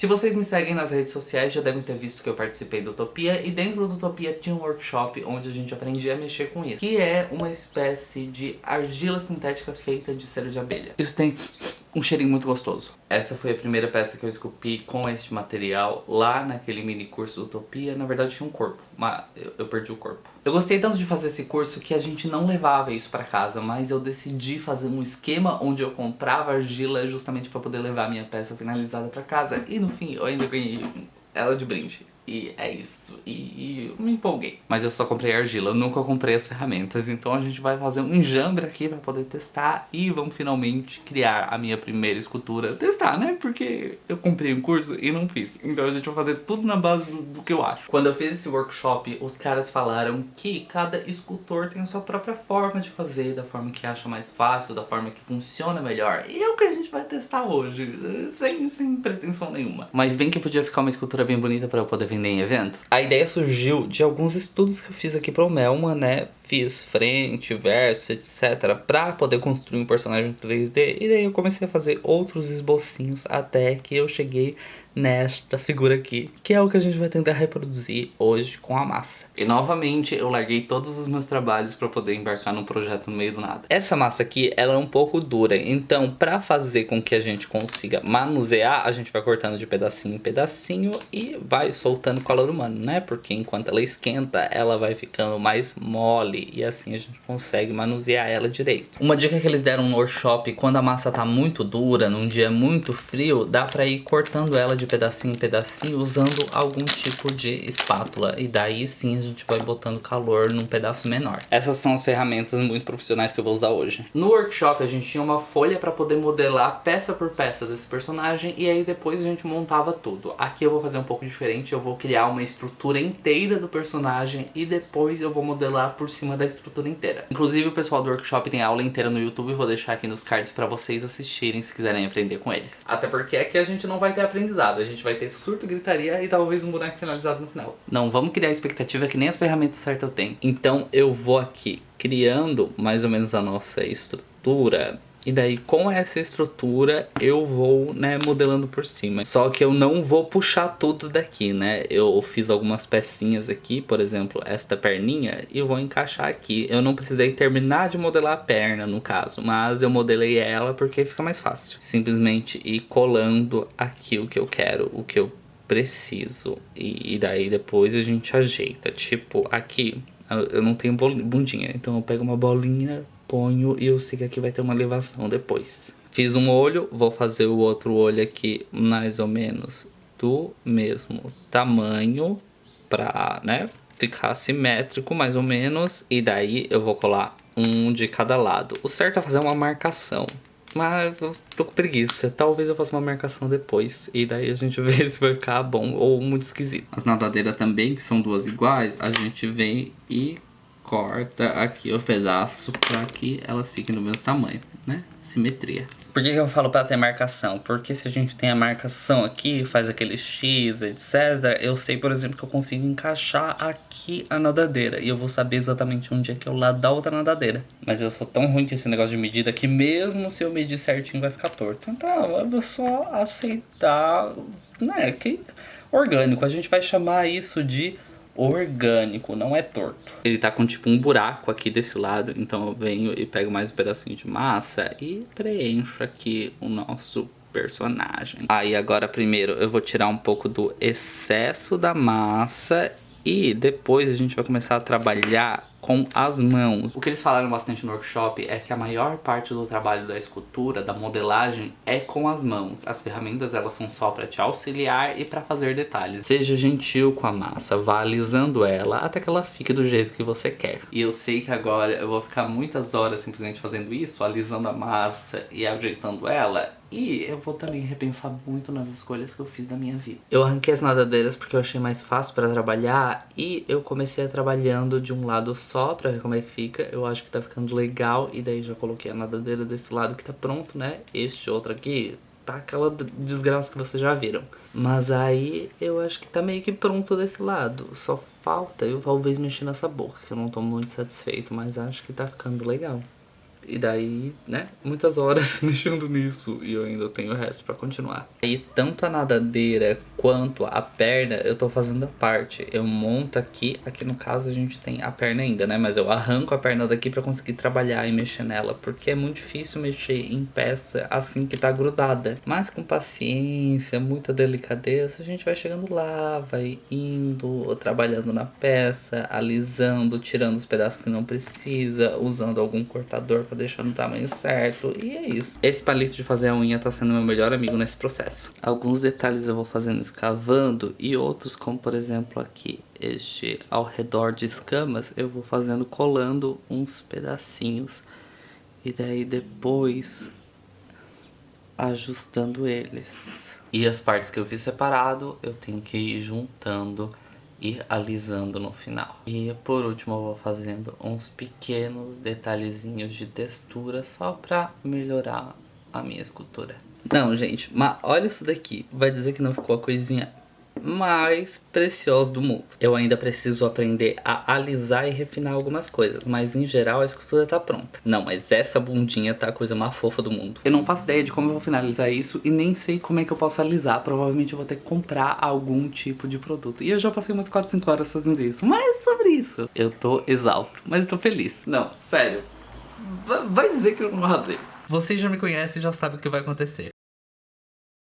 Se vocês me seguem nas redes sociais, já devem ter visto que eu participei do Utopia, e dentro do Utopia tinha um workshop onde a gente aprendia a mexer com isso, que é uma espécie de argila sintética feita de cera de abelha. Isso tem um cheirinho muito gostoso. Essa foi a primeira peça que eu esculpi com este material lá naquele mini curso do Utopia. Na verdade tinha um corpo, mas eu perdi o corpo. Eu gostei tanto de fazer esse curso que a gente não levava isso pra casa, mas eu decidi fazer um esquema onde eu comprava argila justamente pra poder levar a minha peça finalizada pra casa. E no fim eu ainda ganhei ela de brinde. E é isso, e eu me empolguei. Mas eu só comprei argila, eu nunca comprei as ferramentas. Então a gente vai fazer um enjambre aqui pra poder testar. E vamos finalmente criar a minha primeira escultura. Testar, né? Porque eu comprei um curso e não fiz. Então a gente vai fazer tudo na base do que eu acho. Quando eu fiz esse workshop, os caras falaram que cada escultor tem a sua própria forma de fazer, da forma que acha mais fácil, da forma que funciona melhor. E é o que a gente vai testar hoje, sem pretensão nenhuma. Mas bem que podia ficar uma escultura bem bonita pra eu poder vender em evento. A ideia surgiu de alguns estudos que eu fiz aqui para o Melma, né? Fiz frente, verso, etc. Pra poder construir um personagem 3D. E daí eu comecei a fazer outros esbocinhos até que eu cheguei nesta figura aqui, que é o que a gente vai tentar reproduzir hoje com a massa. E novamente eu larguei todos os meus trabalhos para poder embarcar num projeto no meio do nada. Essa massa aqui, ela é um pouco dura, então para fazer com que a gente consiga manusear, a gente vai cortando de pedacinho em pedacinho e vai soltando calor humano, né? Porque enquanto ela esquenta, ela vai ficando mais mole e assim a gente consegue manusear ela direito. Uma dica que eles deram no workshop, quando a massa tá muito dura, num dia muito frio, dá pra ir cortando ela de pedacinho em pedacinho usando algum tipo de espátula. E daí sim a gente vai botando calor num pedaço menor. Essas são as ferramentas muito profissionais que eu vou usar hoje. No workshop a gente tinha uma folha pra poder modelar peça por peça desse personagem e aí depois a gente montava tudo. Aqui eu vou fazer um pouco diferente, eu vou criar uma estrutura inteira do personagem e depois eu vou modelar por cima da estrutura inteira. Inclusive o pessoal do workshop tem aula inteira no YouTube, vou deixar aqui nos cards pra vocês assistirem se quiserem aprender com eles. Até porque aqui a gente não vai ter aprendizado, a gente vai ter surto, gritaria e talvez um boneco finalizado no final. Não, vamos criar expectativa que nem as ferramentas certas eu tenho. Então eu vou aqui criando mais ou menos a nossa estrutura. E daí com essa estrutura eu vou, né, modelando por cima. Só que eu não vou puxar tudo daqui, né? Eu fiz algumas pecinhas aqui, por exemplo, esta perninha, e vou encaixar aqui. Eu não precisei terminar de modelar a perna, no caso, mas eu modelei ela porque fica mais fácil. Simplesmente ir colando aqui o que eu quero, o que eu preciso. E daí depois a gente ajeita. Tipo, aqui eu não tenho bundinha, então eu pego uma bolinha, ponho e eu sei que aqui vai ter uma elevação depois. Fiz um olho, vou fazer o outro olho aqui mais ou menos do mesmo tamanho pra, né, ficar simétrico mais ou menos. E daí eu vou colar um de cada lado. O certo é fazer uma marcação, mas eu tô com preguiça. Talvez eu faça uma marcação depois e daí a gente vê se vai ficar bom ou muito esquisito. As nadadeiras também, que são duas iguais, a gente vem e corta aqui o pedaço para que elas fiquem do mesmo tamanho, né? Simetria. Por que eu falo para ter marcação? Porque se a gente tem a marcação aqui, faz aquele X, etc. Eu sei, por exemplo, que eu consigo encaixar aqui a nadadeira. E eu vou saber exatamente onde é que é o lado da outra nadadeira. Mas eu sou tão ruim com esse negócio de medida que mesmo se eu medir certinho vai ficar torto. Então eu vou só aceitar, né? Que orgânico. A gente vai chamar isso de orgânico, não é torto. Ele tá com tipo um buraco aqui desse lado, então eu venho e pego mais um pedacinho de massa e preencho aqui o nosso personagem. Aí agora primeiro eu vou tirar um pouco do excesso da massa e depois a gente vai começar a trabalhar com as mãos. O que eles falaram bastante no workshop é que a maior parte do trabalho da escultura, da modelagem, é com as mãos. As ferramentas, elas são só para te auxiliar e para fazer detalhes. Seja gentil com a massa, vá alisando ela até que ela fique do jeito que você quer. E eu sei que agora eu vou ficar muitas horas simplesmente fazendo isso, alisando a massa e ajeitando ela. E eu vou também repensar muito nas escolhas que eu fiz na minha vida. Eu arranquei as nadadeiras porque eu achei mais fácil para trabalhar e eu comecei trabalhando de um lado só pra ver como é que fica. Eu acho que tá ficando legal e daí já coloquei a nadadeira desse lado que tá pronto, né? Este outro aqui tá aquela desgraça que vocês já viram. Mas aí eu acho que tá meio que pronto desse lado. Só falta eu talvez mexer nessa boca, que eu não tô muito satisfeito, mas acho que tá ficando legal. E daí, né, muitas horas mexendo nisso e eu ainda tenho o resto pra continuar. E tanto a nadadeira quanto a perna eu tô fazendo a parte. Eu monto aqui no caso a gente tem a perna ainda, né, mas eu arranco a perna daqui pra conseguir trabalhar e mexer nela, porque é muito difícil mexer em peça assim que tá grudada. Mas com paciência, muita delicadeza, a gente vai chegando lá, vai indo, trabalhando na peça, alisando, tirando os pedaços que não precisa, usando algum cortador pra deixar no tamanho certo, e é isso. Esse palito de fazer a unha tá sendo meu melhor amigo nesse processo. Alguns detalhes eu vou fazendo escavando e outros, como por exemplo aqui, este ao redor de escamas, eu vou fazendo colando uns pedacinhos e daí depois ajustando eles. E as partes que eu fiz separado, eu tenho que ir juntando e alisando no final. E por último eu vou fazendo uns pequenos detalhezinhos de textura só pra melhorar a minha escultura. Não, gente, mas olha isso daqui. Vai dizer que não ficou a coisinha mais preciosa do mundo. Eu ainda preciso aprender a alisar e refinar algumas coisas, mas em geral a escultura tá pronta. Não, mas essa bundinha tá a coisa mais fofa do mundo. Eu não faço ideia de como eu vou finalizar isso e nem sei como é que eu posso alisar. Provavelmente eu vou ter que comprar algum tipo de produto. E eu já passei umas 4, 5 horas fazendo isso. Mas sobre isso, eu tô exausto, mas tô feliz. Não, sério. Vai dizer que eu não arrasei. Vocês já me conhecem e já sabem o que vai acontecer.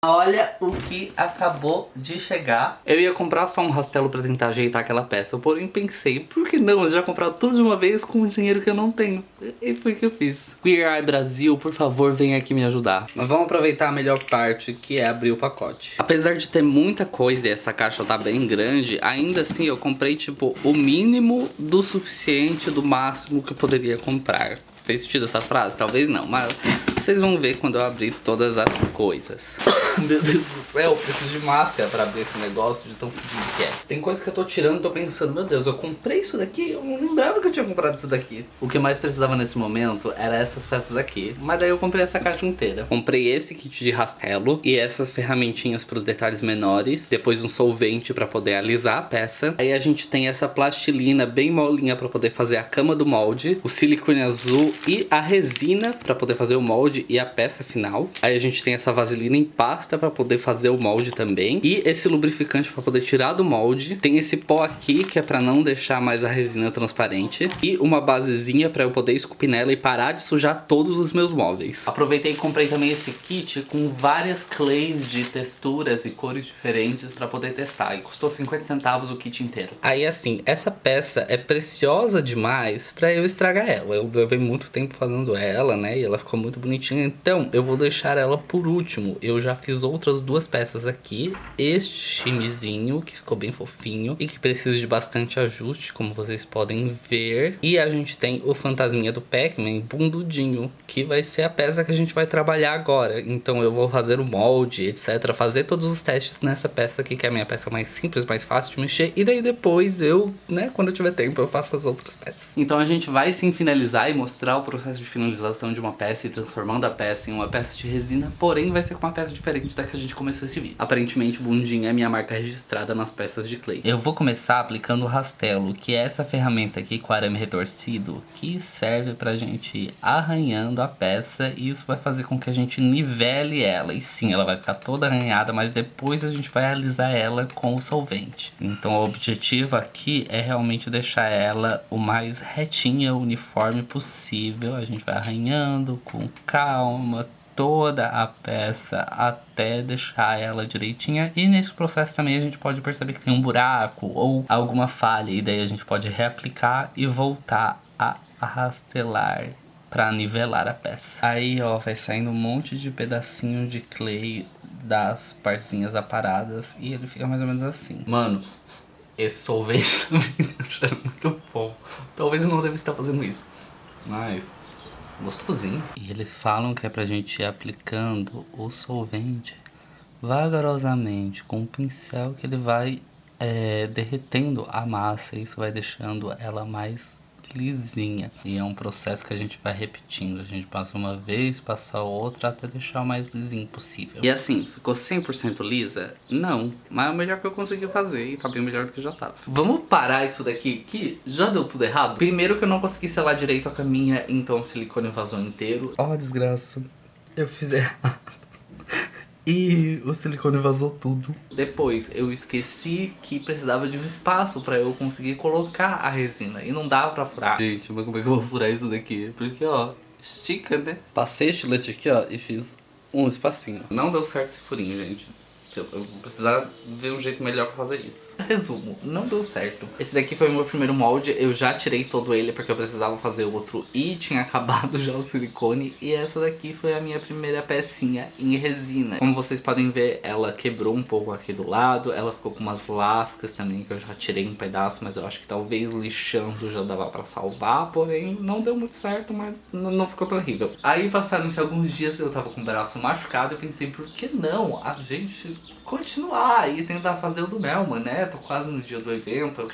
Olha o que acabou de chegar. Eu ia comprar só um rastelo pra tentar ajeitar aquela peça, porém pensei, por que não? Eu já comprar tudo de uma vez com o dinheiro que eu não tenho. E foi o que eu fiz. Queer Eye Brasil, por favor, vem aqui me ajudar. Mas vamos aproveitar a melhor parte, que é abrir o pacote. Apesar de ter muita coisa e essa caixa tá bem grande, ainda assim eu comprei tipo o mínimo do suficiente, do máximo que eu poderia comprar. Fez sentido essa frase? Talvez não, mas vocês vão ver quando eu abrir todas as coisas. Meu Deus do céu, eu preciso de máscara pra abrir esse negócio de tão fedido que é. Tem coisa que eu tô tirando e tô pensando, meu Deus, eu comprei isso daqui? Eu não lembrava que eu tinha comprado isso daqui. O que mais precisava nesse momento era essas peças aqui, mas daí eu comprei essa caixa inteira. Comprei esse kit de rastelo e essas ferramentinhas pros detalhes menores, depois um solvente pra poder alisar a peça. Aí a gente tem essa plastilina bem molinha pra poder fazer a cama do molde, o silicone azul e a resina pra poder fazer o molde e a peça final. Aí a gente tem essa vaselina em pasta pra poder fazer o molde também. E esse lubrificante pra poder tirar do molde. Tem esse pó aqui que é pra não deixar mais a resina transparente. E uma basezinha pra eu poder esculpir nela e parar de sujar todos os meus móveis. Aproveitei e comprei também esse kit com várias clays de texturas e cores diferentes pra poder testar. E custou 50 centavos o kit inteiro. Aí assim, essa peça é preciosa demais pra eu estragar ela. Eu levei muito tempo fazendo ela, né? E ela ficou muito bonitinha. Então eu vou deixar ela por último. Eu já fiz outras duas peças aqui. Este chimezinho, que ficou bem fofinho e que precisa de bastante ajuste, como vocês podem ver. E a gente tem o fantasminha do Pac-Man, bundudinho, que vai ser a peça que a gente vai trabalhar agora. Então eu vou fazer o molde, etc. Fazer todos os testes nessa peça aqui, que é a minha peça mais simples, mais fácil de mexer. E daí depois eu, né, quando eu tiver tempo, eu faço as outras peças. Então a gente vai sim finalizar e mostrar o processo de finalização de uma peça e transformando a peça em uma peça de resina, porém vai ser com uma peça diferente da que a gente começou esse vídeo. Aparentemente bundinha é minha marca registrada nas peças de clay. Eu vou começar aplicando o rastelo, que é essa ferramenta aqui com arame retorcido, que serve pra gente ir arranhando a peça e isso vai fazer com que a gente nivele ela. E sim, ela vai ficar toda arranhada, mas depois a gente vai alisar ela com o solvente. Então o objetivo aqui é realmente deixar ela o mais retinha, uniforme possível. A gente vai arranhando com calma toda a peça até deixar ela direitinha. E nesse processo também a gente pode perceber que tem um buraco ou alguma falha, e daí a gente pode reaplicar e voltar a rastelar para nivelar a peça. Aí ó, vai saindo um monte de pedacinho de clay das partezinhas aparadas e ele fica mais ou menos assim. Mano, esse solvente também tem um cheiro muito bom. Talvez eu não deva estar fazendo isso, mas gostosinho. E eles falam que é pra gente ir aplicando o solvente vagarosamente com um pincel, que ele vai derretendo a massa. E isso vai deixando ela mais lisinha. E é um processo que a gente vai repetindo. A gente passa uma vez, passa outra, até deixar o mais lisinho possível. E assim, ficou 100% lisa? Não, mas é o melhor que eu consegui fazer e tá bem melhor do que já tava. Vamos parar isso daqui, que já deu tudo errado? Primeiro que eu não consegui selar direito a caminha, então o silicone vazou inteiro. Ó, desgraça. Eu fiz errado. E o silicone vazou tudo. Depois eu esqueci que precisava de um espaço pra eu conseguir colocar a resina. E não dava pra furar. Gente, mas como é que eu vou furar isso daqui? Porque, ó, estica, né? Passei estilete aqui, ó, e fiz um espacinho. Não deu certo esse furinho, gente. Eu vou precisar ver um jeito melhor pra fazer isso. Resumo, não deu certo. Esse daqui foi o meu primeiro molde. Eu já tirei todo ele porque eu precisava fazer outro e tinha acabado já o silicone. E essa daqui foi a minha primeira pecinha em resina. Como vocês podem ver, ela quebrou um pouco aqui do lado. Ela ficou com umas lascas também que eu já tirei um pedaço, mas eu acho que talvez lixando já dava pra salvar. Porém, não deu muito certo, mas não ficou terrível. Aí passaram-se alguns dias, eu tava com o braço machucado. Eu pensei, por que não a gente continuar e tentar fazer o do Melman, né? Tô quase no dia do evento, eu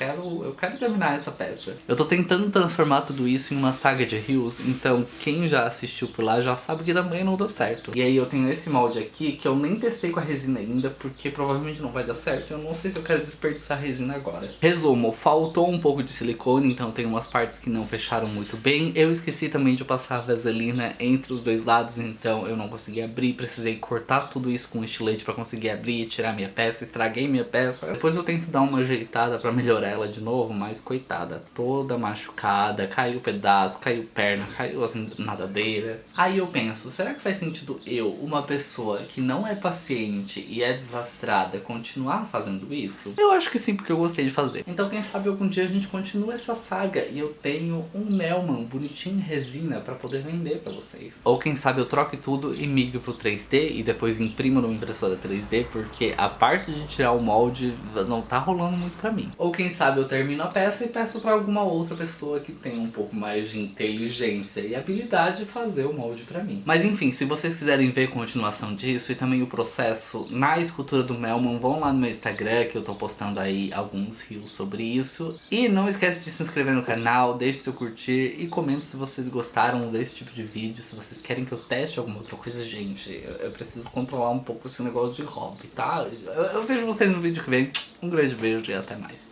quero terminar essa peça. Eu tô tentando transformar tudo isso em uma saga de rios, então quem já assistiu por lá já sabe que também não deu certo. E aí eu tenho esse molde aqui que eu nem testei com a resina ainda, porque provavelmente não vai dar certo. Eu não sei se eu quero desperdiçar a resina agora. Resumo, faltou um pouco de silicone, então tem umas partes que não fecharam muito bem. Eu esqueci também de passar a vaselina entre os dois lados, então eu não consegui abrir. Precisei cortar tudo isso com estilete pra conseguir abrir, tirar minha peça, estraguei minha peça. Depois eu tento dar uma ajeitada pra melhorar ela de novo, mas coitada, toda machucada, caiu pedaço, caiu perna, caiu as nadadeiras. Aí eu penso, será que faz sentido eu, uma pessoa que não é paciente e é desastrada, continuar fazendo isso? Eu acho que sim, porque eu gostei de fazer. Então quem sabe algum dia a gente continua essa saga e eu tenho um Melman bonitinho em resina pra poder vender pra vocês. Ou quem sabe eu troque tudo e migre pro 3D e depois imprimo numa impressora 3D, porque a parte de tirar o molde não tá rolando muito pra mim. Ou quem sabe eu termino a peça e peço pra alguma outra pessoa que tenha um pouco mais de inteligência e habilidade de fazer o molde pra mim. Mas enfim, se vocês quiserem ver a continuação disso e também o processo na escultura do Melman, vão lá no meu Instagram que eu tô postando aí alguns reels sobre isso. E não esquece de se inscrever no canal, deixe seu curtir e comente se vocês gostaram desse tipo de vídeo, se vocês querem que eu teste alguma outra coisa. Gente, eu preciso controlar um pouco esse negócio de hobby, tá? Eu vejo vocês no vídeo que vem. Um grande beijo e até mais.